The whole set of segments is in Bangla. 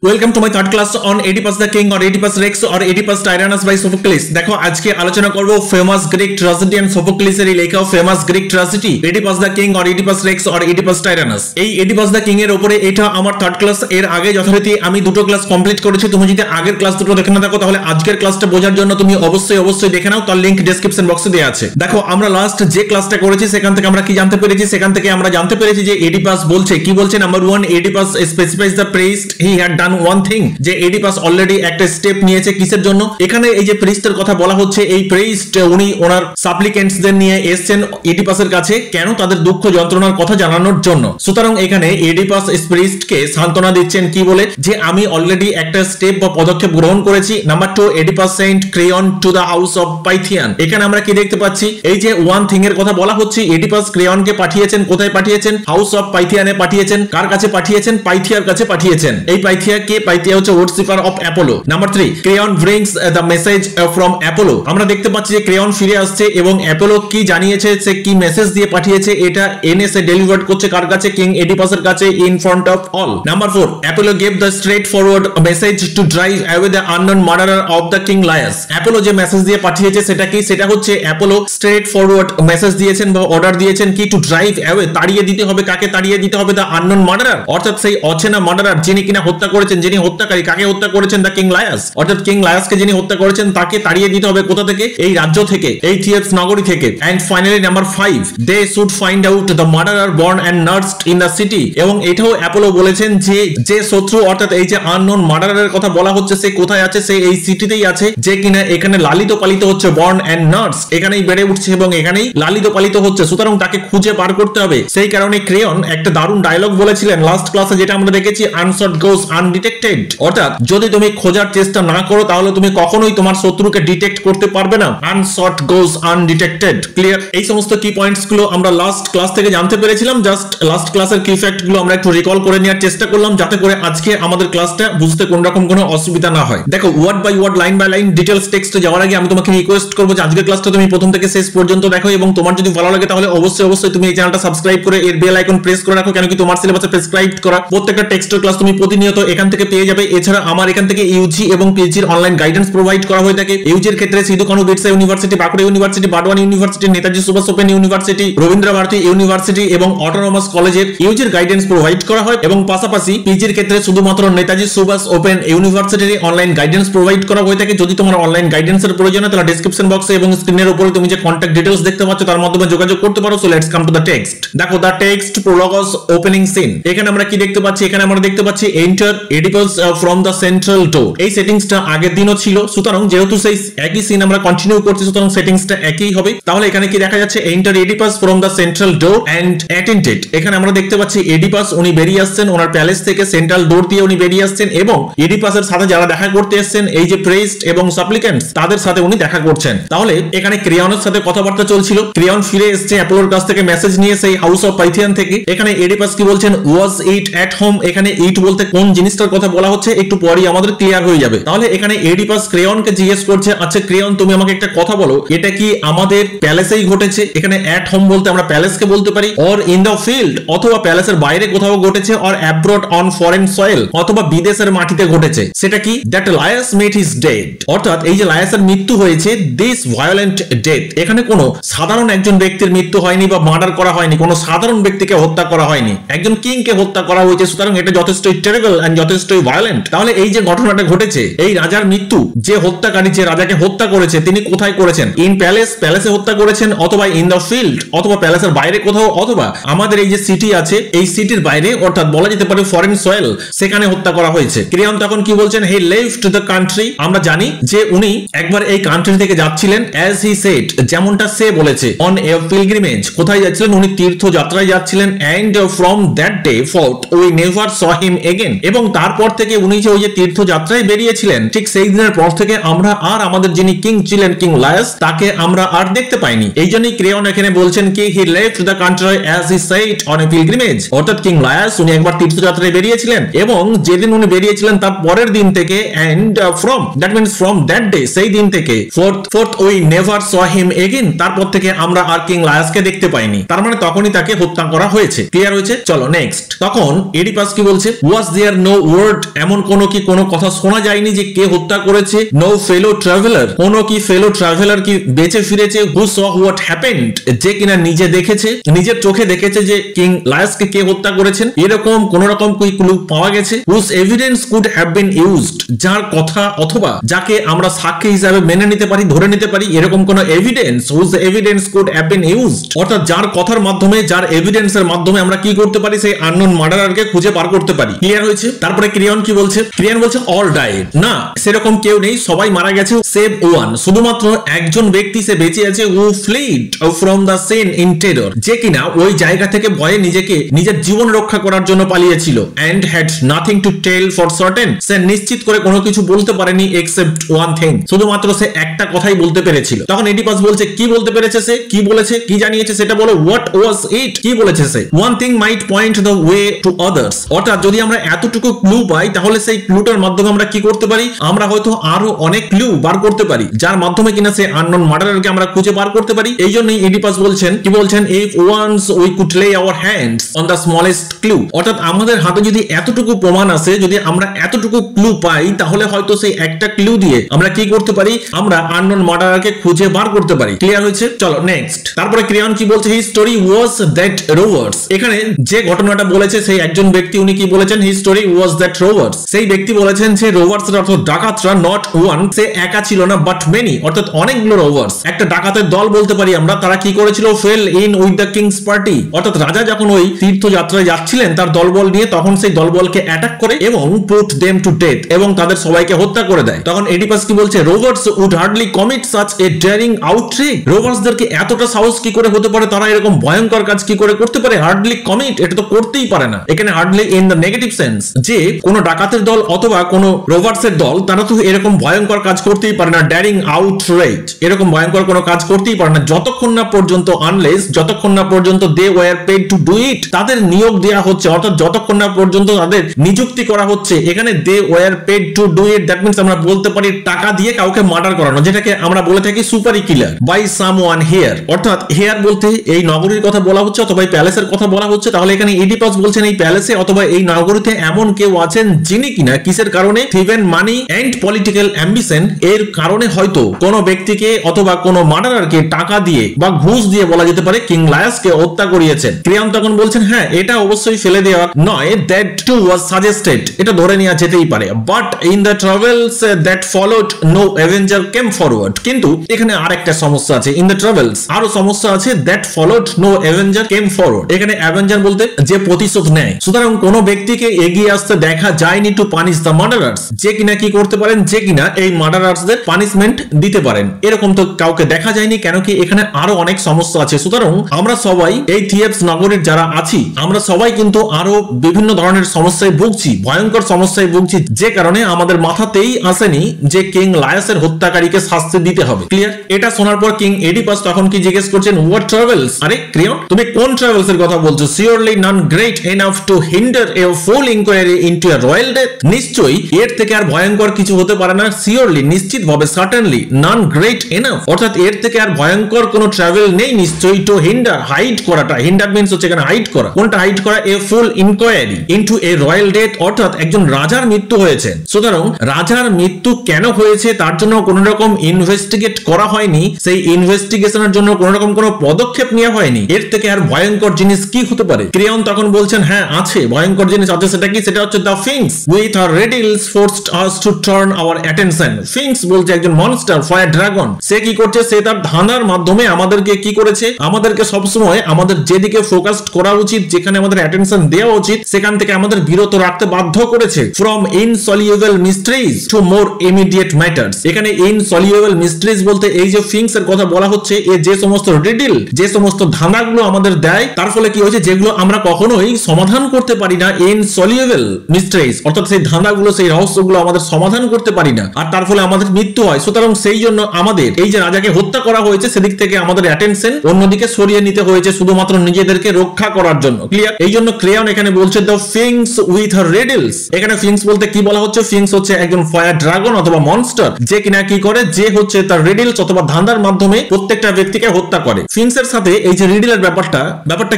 Welcome to my third class on Oedipus the king or Oedipus Rex or Oedipus Tyrannus by Sophocles. দেখো আজকে আলোচনা করব ফেমাস গ্রিক ট্র্যাজেডি এন্ড সোফোক্লিসের লেখা famous Greek tragedy Oedipus the king or Oedipus Rex or Oedipus Tyrannus. এই এডিপাস দ্য কিং এর উপরে এটা আমার থার্ড ক্লাস। এর আগে যথারীতি আমি দুটো ক্লাস কমপ্লিট করেছি। তুমি যদি আগের ক্লাস দুটো দেখে না থাকো তাহলে আজকের ক্লাসটা বোঝার জন্য তুমি অবশ্যই দেখে নাও, তার লিংক ডেসক্রিপশন বক্সে দেওয়া আছে। দেখো আমরা লাস্ট যে ক্লাসটা করেছি সেখান থেকে আমরা কি জানতে পেরেছি? সেখান থেকে আমরা জানতে পেরেছি যে এডিপাস বলছে কি বলছে, number 1 Oedipus specifies the priest he had done one thing, যে এডিপাস অলরেডি একটা স্টেপ নিয়েছে কিসের জন্য। এখানে এই যে প্রিস্টের কথা বলা হচ্ছে, এই প্রিস্ট উনি ওনার সাপ্লিকেন্টসদের নিয়ে এসেছেন এডিপাসের কাছে, কেন? তাদের দুঃখ যন্ত্রণার কথা জানানোর জন্য। সুতরাং এখানে এডিপাস প্রিস্টকে সান্ত্বনা দিচ্ছেন কি বলে, যে আমি অলরেডি একটা স্টেপ বা পদক্ষেপ গ্রহণ করেছি। Number 2 Oedipus sent Creon to the house of Pythian. এখানে আমরা কি দেখতে পাচ্ছি? এই যে ওয়ান থিং এর কথা বলা হচ্ছে, এডিপাস ক্রেয়নকে পাঠিয়েছেন কোথায়? পাঠিয়েছেন হাউস অফ পাইথিয়ানে পাঠিয়েছেন। কার কাছে পাঠিয়েছেন? পাইথিয়ার কাছে পাঠিয়েছেন। এই পাইথিয়া কে? পাইথিয়া হচ্ছে worshipper of Apollo. Number 3 crayon brings the message from Apollo. আমরা দেখতে পাচ্ছি যে ক্রেয়ন ফিরে আসছে এবং অ্যাপোলো কি জানিয়েছে, সে কি মেসেজ দিয়ে পাঠিয়েছে, এটা এনে সে ডেলিভার করছে কার কাছে? কিং এডিপাসের কাছে, in front of all. Number 4 Apollo gave the straight forward message to drive away the unknown murderer of the king Laius. Apollo যে মেসেজ দিয়ে পাঠিয়েছে সেটা কি? সেটা হচ্ছে অ্যাপোলো স্ট্রেট ফরওয়ার্ড মেসেজ দিয়েছেন বা অর্ডার দিয়েছেন কি? টু ড্রাইভ অ্যাওয়ে, তাড়িয়ে দিতে হবে। কাকে তাড়িয়ে দিতে হবে? দ্য আননোন মার্ডারার, অর্থাৎ সেই অচেনা মার্ডারার যিনি কিনা হত্যা করেছেন, যিনি হত্যাকারী। কাকে হত্যা করেছেন? দ্য কিং লায়াস, অর্থাৎ কিং লায়াসকে যিনি হত্যা করেছেন তাকে তাড়িয়ে দিতে হবে। কোথা থেকে? এই রাজ্য থেকে, এই থিয়েবস নগরী থেকে। And finally number 5 they should find out the murderer born and nursed in the city. এবং এটাও অ্যাপোলো বলেছেন যে যে শত্রু, অর্থাৎ এই যে আননোন মার্ডারারের কথা বলা হচ্ছে, সে কোথায় আছে? সে এই সিটিতেই আছে, যে কিনা এখানে লালিত পালিত হচ্ছে, বর্ন এন্ড নার্স, এখানেই বেড়ে উঠছে এবং এখানেই লালিত পালিত হচ্ছে। সুতরাং তাকে খুঁজে বার করতে হবে। সেই কারণে ক্রেয়ন একটা দারুণ ডায়লগ বলেছিলেন লাস্ট ক্লাসে, যেটা আমরা দেখেছি, আনশট গোজ আনডিটেক্টেড। অর্থাৎ যদি তুমি খোঁজার চেষ্টা না করো তাহলে তুমি কখনোই তোমার শত্রুকে ডিটেক্ট করতে পারবে না। আনশট গোজ আনডিটেক্টেড। ক্লিয়ার? এই সমস্ত কি পয়েন্টস গুলো আমরা লাস্ট ক্লাস থেকে জানতে পেরেছিলাম। জাস্ট লাস্ট ক্লাসের কি ফ্যাক্ট গুলো আমরা একটু রিকল করে নেওয়ার চেষ্টা করলাম, যাতে করে আজকে আমাদের ক্লাসটা বুঝতে কোন রকম কোনো অসুবিধা না হয়। দেখো word by word, line by line, details টেক্সটে যাওয়ার আগে আমি তোমাকে রিকোয়েস্ট করবো যে আজকের ক্লাসটা তুমি প্রথম থেকে শেষ পর্যন্ত দেখো, এবং তোমার যদি ভালো লাগে তাহলে অবশ্যই তুমি এই চ্যানেলটা সাবস্ক্রাইব করে এর বেল আইকন প্রেস করে রাখো, কেন কি তোমার সিলেবাসে প্রেসক্রাইব করা প্রত্যেকটা টেক্সটের ক্লাস তুমি প্রতিনিয়ত এখান থেকে পেয়ে যাবে। এছাড়া আমার এখান থেকে ইউজি এবং পিএইচডির অনলাইন গাইডেন্স প্রোভাইড করা হয়ে থাকে। ইউজির ক্ষেত্রে Sidho Kanho Birsa university, Bankura university, Burdwan university, Netaji Subhas open university, Rabindra Bharati university এবং অটোনমাস কলেজের ইউজির গাইডেন্স প্রোভাইড করা হয়। এবং পাশাপাশি পিজির ক্ষেত্রে শুধুমাত্র নেতাজি সুভাষ ওপেন ইউনিভার্সিটির অনলাইন গাইডেন্স প্রোভাইড করা হয়ে থাকে। যদি তোমার অনলাইন গাইডেন্সের প্রয়োজন হয় তাহলে ডেসক্রিপশন বক্সে এবং স্ক্রিনের উপরে তুমি যে কন্টাক্ট ডিটেইলস দেখতে পাচ্ছ তার মাধ্যমে যোগাযোগ করতে পারো। So let's come to the text. দেখো the text prologue's opening scene. এখানে আমরা কি দেখতে পাচ্ছি? এখানে আমরা দেখতে পাচ্ছি enter Oedipus from the central door. এই সেটিংসটা আগের দিনও ছিল, সুতরাং যেহেতু সেই একই সিন আমরা কন্টিনিউ করছি, সুতরাং সেটিংসটা একই হবে। তাহলে এখানে কি দেখা যাচ্ছে? Enter Oedipus from the central door and attended. এখানে আমরা দেখতে পাচ্ছি এডিপাস উনি বেরিয়ে আসছেন ওনার প্যালেস থেকে, সেন্ট্রাল ডোর দিয়ে উনি বেরিয়ে আসছেন, এবং এডিপাসের সাথে যারা দেখা করতে এসেছেন, এই যে প্রেস্ট এবং সাপ্লিকেন্টস, তাদের সাথে উনি দেখা করছেন। তাহলে এখানে ক্রেয়নের সাথে কথাবার্তা চলছিল। ক্রেয়ন ফিরে এসেছে অ্যাপোলোর কাছ থেকে মেসেজ নিয়ে সেই হাউস অফ পাইথিয়ান থেকে। এখানে এডিপাস কি বলছেন? ওয়াজ ইট এট হোম। এখানে ইট বলতে কোন জিনিসটার কথা বলা হচ্ছে একটু পরেই আমাদের ক্লিয়ার হয়ে যাবে। তাহলে এখানে এডিপাস ক্রেয়নকে জিজ্ঞেস করছে, আচ্ছা ক্রেয়ন তুমি আমাকে একটা কথা বলো, এটা কি আমাদের প্যালেসেই ঘটেছে? এখানে এট হোম বলতে আমরা প্যালেসকে বলতে পারি, অর ইন দ্য ফিল্ড, অথবা প্যালেসের বাইরে কোথাও ঘটেছে, or abroad on foreign soil, অথবা বিদেশের মাটিতে ঘটেছে। সেটা কি? দ্যাট লায়াস মেট হিজ ডেথ, অর্থাৎ এই যে লায়াসের মৃত্যু হয়েছে, দিস ভায়োলেন্ট ডেথ। এখানে কোনো সাধারণ একজন ব্যক্তির মৃত্যু হয়নি বা মার্ডার করা হয়নি, কোনো সাধারণ ব্যক্তিকে হত্যা করা হয়নি, একজন কিংকে হত্যা করা হয়েছে। সুতরাং এটা যথেষ্টই টেরিবল এন্ড যথেষ্টই ভায়োলেন্ট। তাহলে এই যে ঘটনাটা ঘটেছে, এই রাজার মৃত্যু, যে হত্যাকারী যে রাজাকে হত্যা করেছে তিনি কোথায় করেছেন? ইন প্যালেস, প্যালেসে হত্যা করেছেন, অথবা ইন দ্য ফিল্ড, অথবা প্যালেসের বাইরে কোথাও, অথবা আমাদের এই যে সিটি আছে এই সিটির বাইরে, অর্থাৎ বলা যেতে পারে ফরেন সয়েল, সেখানে হত্যা করা হয়েছে। ক্রেয়ন তখন কি বলছেন? He left the country. আমরা জানি যে উনি একবার এই কান্ট্রি থেকে যাচ্ছিলেন, অ্যাজ হি সেড, যেমনটা সে বলেছে, অন এ পিলগ্রিমেজ। কোথায় যাচ্ছিলেন? উনি তীর্থযাত্রায় যাচ্ছিলেন। And from that day forth we never saw him again. এবং তারপর থেকে উনি যে ওই যে তীর্থযাত্রায় বেরিয়েছিলেন, ঠিক সেই দিনের পর থেকে আমরা আর আমাদের যিনি কিং ছিলেন, কিং লায়াস, তাকে আমরা আর দেখতে পাইনি। এই জন্যই ক্রেয়ন এখানে বলছেন কি he left the country as he said on a pilgrimage, অর্থাৎ কিং লায়াস উনি একবার তীর্থযাত্রায় বেরিয়েছিলেন, এবং যেদিন উনি বেরিয়েছিলেন তার পরের দিন থেকে, and from that means from that day, সেই দিন থেকে, forth we never saw him again, তারপর থেকে আমরা আর কিং লায়াসকে দেখতে পাইনি। তার মানে তখনই তাকে হত্যা করা হয়েছে। ক্লিয়ার হয়েছে? চলো নেক্সট। তখন এডিপাস কি বলছে? ওয়াজ দেয়ার নো ওয়ার্ড, এমন কোনো কথা শোনা যায়নি যে কে হত্যা করেছে? নো ফেলো ট্রাভেলার, কোনো কি ফেলো ট্রাভেলার কি বেঁচে ফিরেছে? হু স হোয়াট হ্যাপেন্ড, যে কিনা নিজে দেখেছে, নিজের চোখে দেখেছে যে কিং লায়াসকে কে হত্যা করেছেন? এরকম কোন রকম কি ক্লু পাওয়া গেছে? Whose evidence could have been used, যার কথা অথবা যাকে আমরা সাক্ষী হিসাবে মেনে নিতে পারি, ধরে নিতে পারি, এরকম কোন evidence, whose evidence could have been used, অর্থাৎ যার কথার মাধ্যমে, যার এভিডেন্সের মাধ্যমে আমরা কি করতে পারি? সেই আননোন মার্ডারারকে খুঁজে বার করতে পারি। ক্লিয়ার হয়েছে? তারপরে ক্রিয়ন কি বলছে? ক্রিয়ন বলছে অল ডাইড, না সেরকম কেউ নেই, সবাই মারা গেছে, সেভ ওয়ান, শুধুমাত্র একজন ব্যক্তি সে বেঁচে আছে, who fled from the scene in terror, যে কিনা ওই জায়গা থেকে ভয়ে নিজের জীবন রক্ষা করার জন্য পালিয়েছিল, and had nothing to tell for certain, সে নিশ্চিত করে কোনো কিছু বলতে পারেনি এক্সেপ্ট ওয়ান থিং, শুধুমাত্র সে একটা কথাই বলতে পেরেছিল। তখন এডিপাস বলছে কি বলতে পেরেছে সে, কি বলেছে, কি জানিয়েছে সেটা বলো, হোয়াট ওয়াজ ইট, কি বলেছে সে? One thing might point the way to others, অর্থাৎ যদি আমরা এতটুকু ক্লু পাই তাহলে সেই ক্লুটার মাধ্যমে আমরা কি করতে পারি? আমরা হয়তো আরো অনেক ক্লু বার করতে পারি, যার মাধ্যমে কিনা সে আননোন মার্ডারারকে আমরা খুঁজে বার করতে পারি। এই জন্যই এডিপাস বলছেন, কি বলছেন, ইফ ওয়ান্স উই কুড লে hour hands on the smallest clue, অর্থাৎ আমাদের হাতে যদি এতটুকু প্রমাণ আছে, যদি আমরা এতটুকু ক্লু পাই, তাহলে হয়তো সেই একটা ক্লু দিয়ে আমরা কি করতে পারি? আমরা আননোন মার্ডারারকে খুঁজে বার করতে পারি। ক্লিয়ার হয়েছে? চলো নেক্সট। তারপরে ক্রিয়ন কি বলছে? His story was that rovers, এখানে যে ঘটনাটা বলেছে সেই একজন ব্যক্তি, উনি কি বলেছেন? His story was that rovers, সেই ব্যক্তি বলেছেন যে রোভার্স অর্থাৎ ডাকাতরা, নট ওয়ান, সে একা ছিল না, বাট মেনি, অর্থাৎ অনেকগুলো রোভার্স, একটা ডাকাতের দল বলতে পারি আমরা, তারা কি করেছিল? Fell in with the king's party, অর্থাৎ রাজা যখন ওই তীর্থযাত্রায় যাচ্ছিলেন তার দলবল নিয়ে, তখন সেই দলবলকে অ্যাটাক করে এবং পুট দেম টু ডেথ, এবং তাদের সবাইকে হত্যা করে দেয়। তখন এডিপাস কি বলছে? Robbers would hardly commit such a daring outrage, রোভার্সদেরকে এতটা সাহস কি করে হতে পারে? তারা এরকম ভয়ঙ্কর কাজ কি করে করতে পারে? হার্ডলি কমিট, এটা তো করতেই পারে না। এখানে hardly in the negative sense, যে কোন ডাকাতের দল অথবা কোন রোভার্সের দল, তারা তো এরকম ভয়ঙ্কর কাজ করতেই পারে না, ডেয়ারিং আউটরাইট, এরকম ভয়ঙ্কর কোনো কাজ করতেই পারে না, যতক্ষণ না পর্যন্ত, আনলেস, যতক্ষণ না পর্যন্ত they were paid to do it, তাদের নিয়োগ দেওয়া হচ্ছে, অর্থাৎ যতক্ষণ না পর্যন্ত তাদের নিযুক্তি করা হচ্ছে। এখানে they were paid to do it, that means আমরা বলতে পারি টাকা দিয়ে কাউকে মার্ডার করানো, যেটাকে আমরা বলে থাকি সুপারি কিলার বাই সামওয়ান হিয়ার, অর্থাৎ হিয়ার বলতে এই নগরীর কথা বলা হচ্ছে অথবা এই প্যালেসের কথা বলা হচ্ছে। তাহলে এখানে এডিপাস বলছেন এই প্যালেসে অথবা এই নগরীতে এমন কেউ আছেন যিনি কিনা কিসের কারণে? থিভেন মানি এন্ড পলিটিক্যাল অ্যাম্বিশন, এর কারণে হয়তো কোনো ব্যক্তিকে অথবা কোনো মার্ডারারকে টাকা দিয়ে বা ঘুষ দিয়ে বলা যেতে পারে কিং লায়াসকে হত্যা করিয়েছেন। ক্রিয়ন তখন বলছেন হ্যাঁ, এটা অবশ্যই ফেলে দেওয়া নয়, দ্যাট টু ওয়াজ সাজেস্টেড, এটা ধরে নেওয়া যেতেই পারে, but in the travels that followed no avenger came forward, কিন্তু এখানে আরেকটা সমস্যা আছে, ইন দ্য ট্রাভেলস আরো সমস্যা আছে, that followed no avenger came forward, এখানে অ্যাভেঞ্জার বলতে যে প্রতিশোধ নেয়, সুতরাং কোনো ব্যক্তিকে এগিয়ে আসতে দেখা যায়নি টু পানিশ দ্য মার্ডারার্স, যে কিনা কি করতে পারেন? যে কিনা এই মার্ডারার্সদের পানিশমেন্ট দিতে পারেন, এরকম তো কাউকে দেখা যায়নি। কেন কি? এখানে আরো অনেক সমস্যা আছে। সুতরাং আমরা সবাই এই থিয়েবস নগরীর যারা আছি, আমরা সবাই কিন্তু আরো বিভিন্ন ধরনের সমস্যায় ভুগছি, ভয়ঙ্কর সমস্যায় ভুগছি, যে কারণে আমাদের মাথাতেই আসেনি যে কিং লায়াসের হত্যাকারীকে শাস্তি দিতে হবে। ক্লিয়ার? এটা শোনার পর কিং এডিপাস তখন কি জিজ্ঞেস করছেন? What travels? আরে ক্রিয়ন, তুমি কোন ট্রাভেলস এর কথা বলছো? Surely none great enough to hinder a full inquiry into a royal death, নিশ্চয়ই এর থেকে আর ভয়ঙ্কর কিছু হতে পারে না। সিওরলি, নিশ্চিতভাবে, সার্টেনলি, নন গ্রেট এনাফ, অর্থাৎ এর থেকে আর ভয়ঙ্কর কোনো ট্রাভেল নেই নিশ্চয়ই, টু হিন্ডার, হাইড করাটা, হিন্ডার মিন্স হচ্ছে এখানে হাইড করা, কোনটা হাইড করা? এ full inquiry into a royal death, অর্থাৎ একজন রাজার মৃত্যু হয়েছে। সুতরাং রাজার মৃত্যু কেন হয়েছে তার জন্য কোন রকম ইনভেস্টিগেট করা হয়নি, সেই ইনভেস্টিগেশনের জন্য কোন রকম কোনো পদক্ষেপ নেওয়া হয়নি। এর থেকে আর ভয়ঙ্কর জিনিস কি হতে পারে? ক্রিয়ন তখন বলছেন হ্যাঁ আছে, ভয়ঙ্কর জিনিস আছে। সেটা কি? সেটা হচ্ছে the sphinx with her riddles forced us to turn our attention. Sphinx বলছে একজন মনস্টার, ফায়ার ড্রাগন, সে কি করছে? সে তার ধাঁধার মাধ্যমে আমাদেরকে কি করেছে? আমাদেরকে সবসময় আমাদের যেদিকে ফোকাসড করা উচিত, যেখানে আমাদের অ্যাটেনশন দেওয়া উচিত, সেখান থেকে আমাদের বিরত রাখতে বাধ্য করেছে। From insoluble mysteries to more immediate matters, এখানে ইনসলিউবল মিস্ট্রিজ বলতে এই যে ফিংস এর কথা বলা হচ্ছে, এ যে সমস্ত রিডিল, যে সমস্ত ধাঁধাগুলো আমাদের দেয়, তার ফলে কি হয়েছে? যেগুলো আমরা কখনোই সমাধান করতে পারি না, ইনসলিউবল মিস্ট্রিজ, অর্থাৎ সেই ধাঁধাগুলো, সেই রহস্যগুলো আমাদের সমাধান করতে পারি না, আর তার ফলে আমাদের মৃত্যু হয়। সুতরাং সেই জন্য আমাদের এই যে রাজাকে হত্যা করা হয়েছে, সেদিক থেকে আমাদের অ্যাটেনশন অন্যদিকে সরিয়ে নিতে হয়েছে, শুধুমাত্র নিজেদেরকে রক্ষা করার জন্য। ক্লিয়ার? এই জন্য ক্রেয়ন এখানে বলছে the sphinx with her riddles. এখানে ফিংস বলতে কি বলা হচ্ছে? ফিংস হচ্ছে একজন ফায়ার ড্রাগন অথবা মনস্টার, যে কিনা কি করে? যে হচ্ছে তার রিডলস অথবা ধাঁধার মাধ্যমে প্রত্যেকটা ব্যক্তিকে হত্যা করে। ফিংস এর সাথে এই যে রিডলের ব্যাপারটা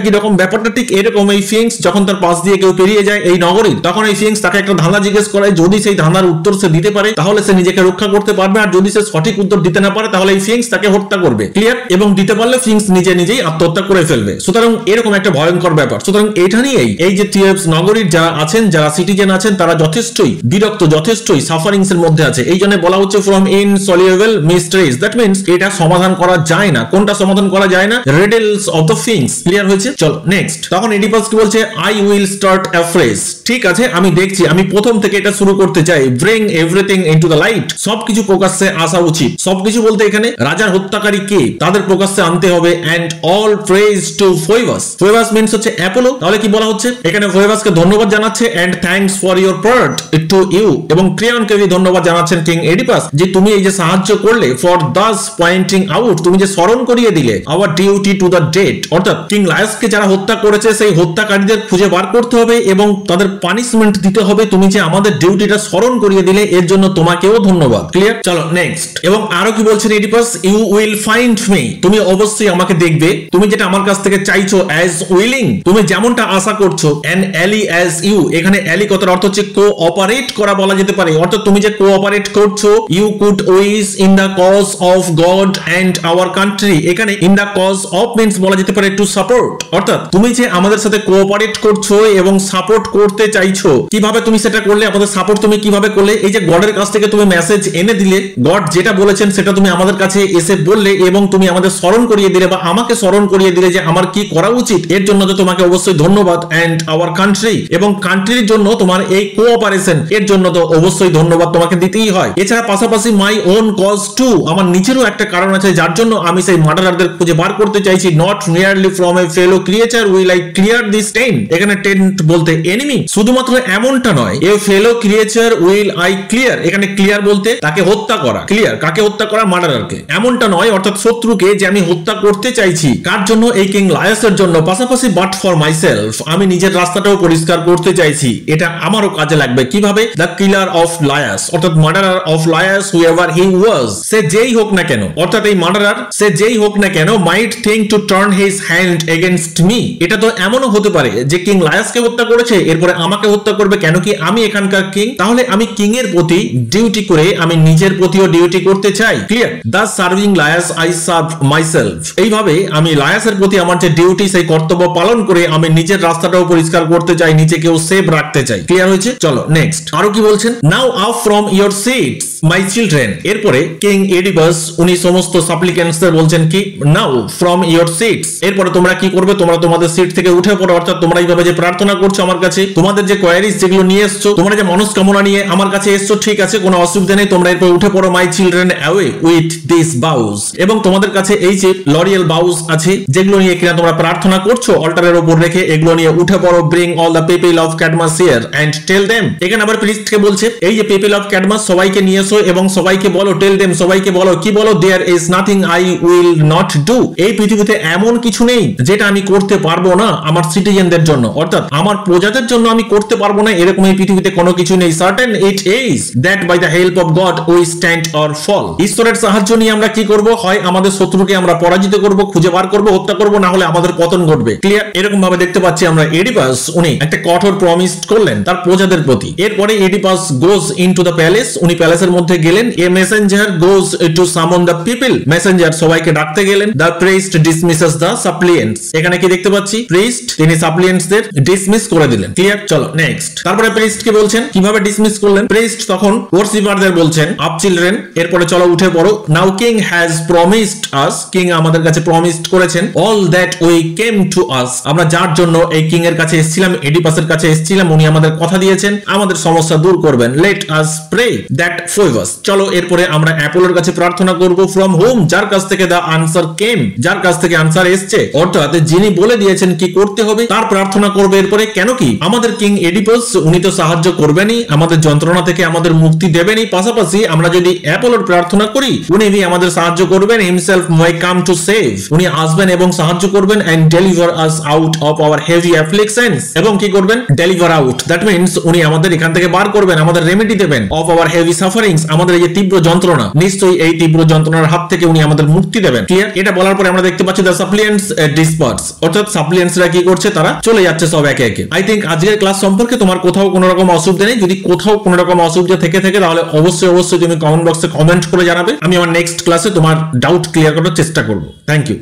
কি রকম? ব্যাপারটা ঠিক এরকম, এই ফিংস যখন তার পাশ দিয়ে কেউ পেরিয়ে যায় এই নগরীর, তখন তখন এই ফিংস তাকে একটা ধাঁধা জিজ্ঞেস করে, যদি সেই ধাঁধার উত্তর সে দিতে পারে তাহলে সে নিজেকে রক্ষা করতে পারবে, আর যদি সে সঠিক উত্তর দিতে না পারে তাহলে এই ফিংস তাকে হত্যা করবে। ক্লিয়ার? এবং দিতে পারলে ফিংস নিজেই আত্মহত্যা করে ফেলবে। সুতরাং এরকম একটা ভয়ঙ্কর ব্যাপার। সুতরাং এটা নিয়েই এই যে থিয়েবস নগরীর যারা আছেন, যারা সিটিজেন আছেন, তারা যথেষ্টই বিরক্ত, যথেষ্টই সাফারিংস এর মধ্যে আছে। এই জন্য বলা হচ্ছে from insoluble mysteries, that means এটা সমাধান করা যায় না। কোনটা সমাধান করা যায় না? Riddles of the ফিংস। ক্লিয়ার হয়েছে? চলো নেক্সট। তখন এডিপাস কি বলছে? I will start a phrase. ঠিক আছে, আমি দেখছি, আমি প্রথম থেকে এটা শুরু করতে চাই। Bring everything into the light, সবকিছু প্রকাশ্যে আসা উচিত। সবকিছু বলতে এখানে রাজার হত্যাকারী কে তাদের প্রকাশ্যে আনতে হবে। And all praise to Phoebus. Phoebus means হচ্ছে অ্যাপোলো। তাহলে কি বলা হচ্ছে এখানে? ফোইবাসকে ধন্যবাদ জানাচ্ছে and thanks for your part to you, এবং ক্রেয়নকে ধন্যবাদ জানাচ্ছেন কিং এডিপাস যে তুমি এই যে সাহায্য করলে, ফর দাস পয়েন্টিং আউট, তুমি যে স্মরণ করিয়ে দিলে our duty to the dead, অর্থাৎ কিং লায়াসকে যারা হত্যা করেছে সেই হত্যাকারীদের খুঁজে বার করতে হবে এবং তাদের পানিশমেন্ট দিতে হবে। তুমি যে আমাদের ডিউটিটা স্মরণ করিয়ে দিলে এর জন্য তোমাকেও ধন্যবাদ। ক্লিয়ার? চলো নেক্সট। এবং আরো কি বলছেন Oedipus? You will find me, তুমি অবশ্যই আমাকে দেখবে। তুমি যেটা আমার কাছ থেকে চাইছো, অ্যাজ উইলিং, তুমি যেমনটা আশা করছো, অ্যান অ্যালি অ্যাজ ইউ। এখানে অ্যালি কথার অর্থ হচ্ছে কোঅপারেট করা বলা যেতে পারে, অর্থাৎ তুমি যে কোঅপারেট করছো। You could wish in the cause of God and our country. এখানে in the cause of means বলা যেতে পারে টু সাপোর্ট, অর্থাৎ তুমি যে আমাদের সাথে কোঅপারেট করছো এবং সাপোর্ট করতে চাইছো। কিভাবে তুমি সেটা করলে? আমাদের সাপোর্ট তুমি কিভাবে করলে? এই যে গডের কাছ থেকে তুমি মেসেজ এনে দিলে, গড যেটা বলেছেন সেটা তুমি আমাদের কাছে এসে বললে এবং তুমি আমাদের স্মরণ করিয়ে দিলে বা আমাকে স্মরণ করিয়ে দিলে যে আমার কি করা উচিত। এর জন্য তো তোমাকে অবশ্যই ধন্যবাদ। এন্ড আওয়ার কান্ট্রি, এবং কান্ট্রির জন্য তোমার এই কোঅপারেশন, এর জন্য তো অবশ্যই ধন্যবাদ তোমাকে দিতেই হয়। এছাড়া পাশাপাশি মাই ওন কজ টু, আমার নিজেরও একটা কারণ আছে যার জন্য আমি সেই মার্ডারারদের খুঁজে বার করতে চাইছি। Not nearly from a fellow creature will I clear this tent. এখানে টেন্ট বলতে এনিমি, শুধুমাত্র এমনটা নয়। এ ফেলো ক্রিয়েচার উইল আই ক্লিয়ার, এখানে ক্লিয়ার বলতে তাকে হত্যা করা। ক্লিয়ার? কাকে হত্যা করা? মার্ডারারকে। এমনটা নয়, অর্থাৎ শত্রুকে যে আমি হত্যা করতে চাইছি। কার জন্য? এই কিং লায়াসের জন্য। পাশাপাশি বাট ফর মাইসেলফ, আমি নিজের রাস্তাটাও পরিষ্কার করতে চাইছি। এটা আমারও কাজে লাগবে। কিভাবে? দ্য কিলার অফ লায়াস, অর্থাৎ মার্ডারার অফ লায়াস হুএভার হি ওয়াজ, সে যেই হোক না কেন, অর্থাৎ এই মার্ডারার সে যেই হোক না কেন, might think to turn his hand against me. এটা তো এমনও হতে পারে যে কিং লায়াসকে হত্যা করেছে, এরপরে আমাকে হত্যা করবে। কেন কি? আমি এখানকার কিং, তাহলে আমি কিং এর প্রতি ডিউটি করে আমি নিজের প্রতিও ডিউটি করতে চাই। Clear? Thus serving Laius I serve myself. এইভাবে আমি লায়াসের প্রতি আমার যে ডিউটি, সেই কর্তব্য পালন করে আমি নিজের রাস্তাটাও পরিষ্কার করতে চাই, নিজেকেও সেভ রাখতে চাই। ক্লিয়ার হয়েছে? চলো নেক্সট। আরো কি বলছেন? Now up from your seats my children. এরপরে কিং এডিপাস উনি সমস্ত সাপ্লিকেন্টসদের বলছেন কি, নাও ফ্রম ইওর সিটস। এরপরে তোমরা কি করবে? তোমরা তোমাদের সিট থেকে উঠে পড়ো, অর্থাৎ তোমরা এইভাবে যে প্রার্থনা করছো আমার কাছে, তোমাদের যে কোয়ারিজ যেগুলো নিয়ে এসছো, তোমরা যে মনস্কামনা নিয়ে আমার কাছে এসছো, ঠিক আছে, কোনো অসুবিধা নেই, তোমরা এরপর উঠে পড়ো। My children away with this boughs, এবং তোমাদের কাছে এই যে লরিয়াল বাউস আছে যেগুলো নিয়ে কিনা তোমরা প্রার্থনা করছো অল্টারের উপর রেখে, এগুলো নিয়ে উঠে পড়ো। Bring all the people of Cadmus here and tell them. এখানে আবার প্রিস্টকে বলছে এই যে পিপল অফ ক্যাডমাস সবাইকে নিয়ে এসো এবং সবাইকে বলো, টেল দেম, সবাইকে বলো। কি বলো? There is nothing I will not do. এই পৃথিবীতে এমন কিছু নেই যেটা আমি করতে পারবো না আমার সিটিজেনদের জন্য, অর্থাৎ আমার প্রজাদের জন্য আমি করতে পারবো না, এরকম এই পৃথিবীতে কোনো কিছু নেই। Certain it is that by the help of God we stand or fall. ঈশ্বরের সাহায্য নিয়ে আমরা কি করব? হয় আমাদের শত্রুকে আমরা পরাজিত করব, খুঁজে বার করব, হত্যা করব, না হলে আমাদের পতন ঘটবে। ক্লিয়ার? এরকম ভাবে দেখতে পাচ্ছি আমরা এডিপাস উনি একটা কঠোর প্রমিস করলেন তার প্রজাদের প্রতি। এরপরে Oedipus goes into the palace, উনি প্যালেসের মধ্যে গেলেন। A messenger goes to summon the people, messenger সবাইকে ডাকতে গেলেন। The priest dismisses the suppliants. এখানে কি দেখতে পাচ্ছি? প্রিস্ট তিনি সাপ্লিয়েন্টসদের ডিসমিস করে দিলেন। ক্লিয়ার? চলো নেক্সট। তারপরে প্রিস্ট কি বলছেন, কিভাবে ডিসমিস করলেন? প্রিস্ট তখন ওয়ার্শিপারদের বলছেন আপ চিলড্রেন, এরপরে চলো উঠে পড়ো। Now king has promised us, king আমাদের কাছে প্রমিসড করেছেন all that we came to us, আমরা যার জন্য এই কিং এর কাছে এসেছিলাম, এডিপাসের কাছে এসেছিলাম, উনি আমাদের কথা দিয়েছেন আমাদের সমস্যা দূর করবেন। Let us pray that favours. চলো এরপরে আমরা অ্যাপোলোর কাছে প্রার্থনা করব। ফ্রম হোম, যার কাছ থেকে দা আনসার কেম, যার কাছ থেকে আনসার এসছে, অর্থাৎ যিনি বলে দিয়েছেন কি করতে হবে তার প্রার্থনা করবে। এরপরে কেন কি? আমাদের কিং এডিপাস উনি তো সাহায্য করবেনই, আমাদের যন্ত্রণা থেকে আমাদের মুক্তি দেবেনই, পাশাপাশি আমরা যদি অ্যাপোলোর প্রার্থনা করি উনি আমাদের সাহায্য করবেন। Himself may come to save, উনি আসবেন এবং সাহায্য করবেন। And deliver us out of our heavy afflictions, এবং কি করবেন? ডেলিভার আউট, দ্যাট মিন্স উনি আমাদের এখান থেকে বার করবেন, আমাদের রেমেডি দেবেন। অফ আওয়ার হেভি সাফারিংস, আমাদের এই যে তীব্র যন্ত্রণা, নিশ্চয়ই এই তীব্র যন্ত্রণার হাত থেকে উনি আমাদের মুক্তি দেবেন। ক্লিয়ার? এটা বলার পরে আমরা দেখতে পাচ্ছি দ্য সাপ্লিয়েন্টস ডিসপার্স, অর্থাৎ সাপ্লিয়েন্টসরা কি করছে? তারা চলে যাচ্ছে সব একে একে। আই থিংক আজকের ক্লাস সম্পর্কে সম্পর্কে তোমার কোথাও কোনো রকম অসুবিধা নেই। যদি কোথাও কোনো রকম অসুবিধা থেকে থাকে তাহলে অবশ্যই তুমি কমেন্ট বক্সে কমেন্ট করে জানাবে। আমি আমার নেক্সট ক্লাসে তোমার ডাউট ক্লিয়ার করার চেষ্টা করব। Thank you.